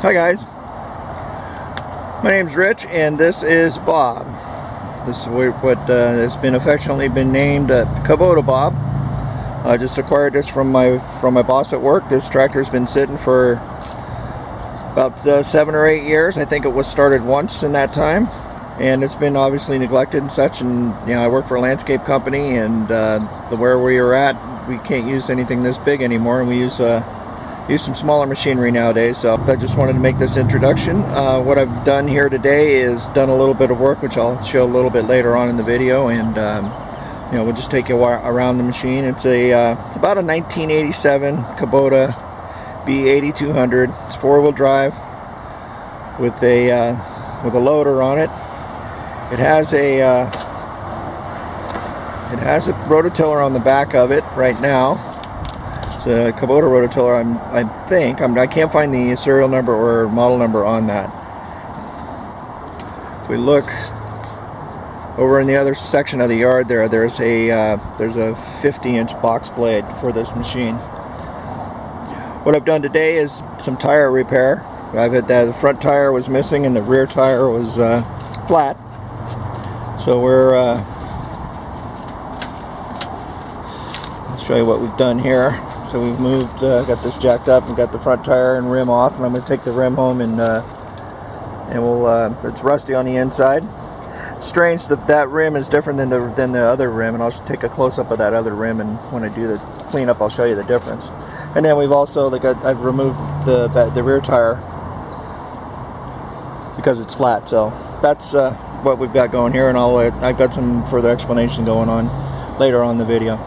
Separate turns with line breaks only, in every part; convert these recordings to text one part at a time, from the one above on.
Hi guys, my name's Rich and this is Bob. This is what has been affectionately named Kubota Bob. I just acquired this from my boss at work. This tractor's been sitting for about 7 or 8 years. I think it was started once in that time, and it's been obviously neglected and such. And you know, I work for a landscape company, and where we are at, we can't use anything this big anymore, and we use some smaller machinery nowadays. So I just wanted to make this introduction. What I've done here today is done a little bit of work, which I'll show a little bit later on in the video, and you know, we'll just take you around the machine. It's about a 1987 Kubota B8200. It's 4-wheel drive with a loader on it. It has a rototiller on the back of it right now. It's a Kubota rototiller, I can't find the serial number or model number on that. If we look over in the other section of the yard there's a 50-inch box blade for this machine. What I've done today is some tire repair. The front tire was missing and the rear tire was flat. So I'll show you what we've done here. So we've moved, got this jacked up and got the front tire and rim off, and I'm going to take the rim home and it's rusty on the inside. It's strange that rim is different than the other rim, and I'll just take a close-up of that other rim, and when I do the cleanup I'll show you the difference. And then we've also I've removed the rear tire because it's flat. So that's what we've got going here, and I've got some further explanation going on later on in the video.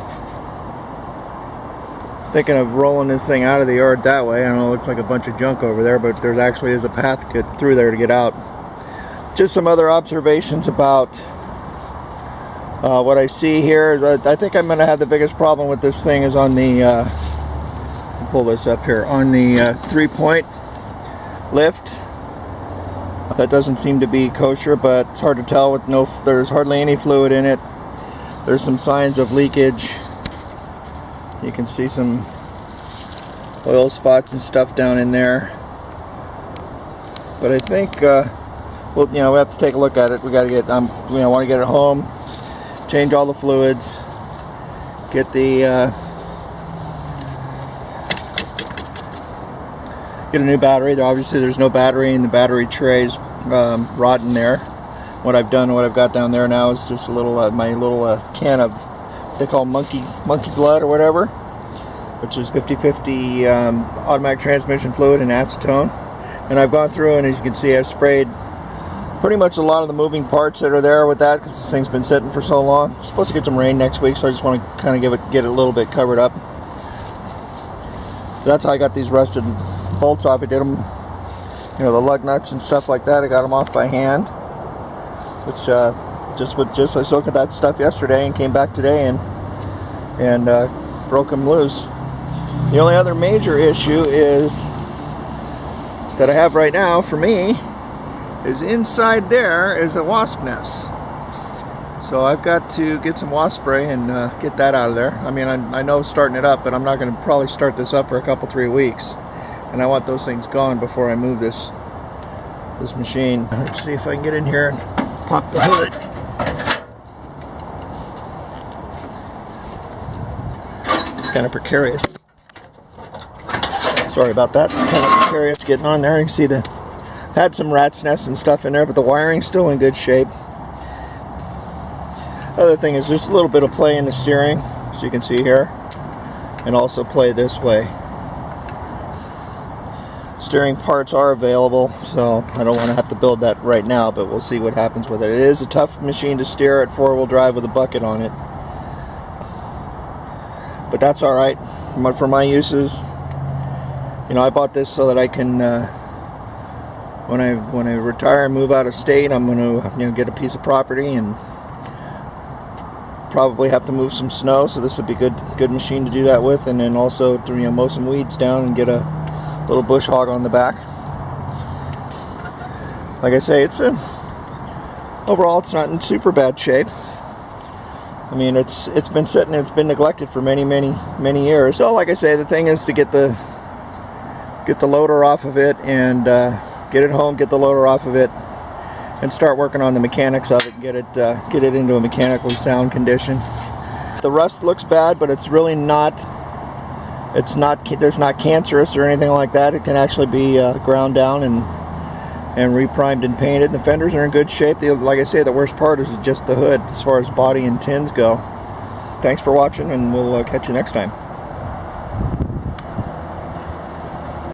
Thinking of rolling this thing out of the yard that way. I know it looks like a bunch of junk over there, but there actually is a path to get through there to get out. Just some other observations about what I see here is I think I'm going to have the biggest problem with this thing is on the I'll pull this up here, on the 3-point lift. That doesn't seem to be kosher, but it's hard to tell with there's hardly any fluid in it. There's some signs of leakage. You can see some oil spots and stuff down in there. But I think, well, you know, we have to take a look at it. We got to get, I want to get it home, change all the fluids, get a new battery. Obviously, there's no battery, and the battery tray's rotten there. What I've got down there now is just a little, my little can of, they call monkey blood or whatever, which is 50/50 automatic transmission fluid and acetone. And I've gone through, and as you can see, I've sprayed pretty much a lot of the moving parts that are there with that, because this thing's been sitting for so long. It's supposed to get some rain next week, so I just want to kind of get it a little bit covered up. So that's how I got these rusted bolts off. I did them, you know, the lug nuts and stuff like that. I got them off by hand, which I looked at that stuff yesterday and came back today and broke them loose. The only other major issue is that I have right now for me is inside there is a wasp nest. So I've got to get some wasp spray and get that out of there. I mean, I know starting it up, but I'm not going to probably start this up for a couple, 3 weeks. And I want those things gone before I move this machine. Let's see if I can get in here and pop the hood. It's kind of precarious. Sorry about that. It's kind of precarious getting on there. You can see had some rat's nests and stuff in there, but the wiring's still in good shape. Other thing is just a little bit of play in the steering, as you can see here, and also play this way. Steering parts are available, so I don't want to have to build that right now, but we'll see what happens with it. It is a tough machine to steer at 4-wheel drive with a bucket on it, but that's all right for my uses. You know, I bought this so that I can, when I retire and move out of state, I'm going to get a piece of property and probably have to move some snow. So this would be good machine to do that with, and then also to mow some weeds down and get a little bush hog on the back. Like I say, overall it's not in super bad shape. I mean, it's been sitting, it's been neglected for many years. So like I say, the thing is to get the get the loader off of it and get it home, get the loader off of it, and start working on the mechanics of it and get it into a mechanically sound condition. The rust looks bad, but it's really not. There's not cancerous or anything like that. It can actually be ground down and reprimed and painted. The fenders are in good shape. Like I say, the worst part is just the hood as far as body and tins go. Thanks for watching, and we'll catch you next time.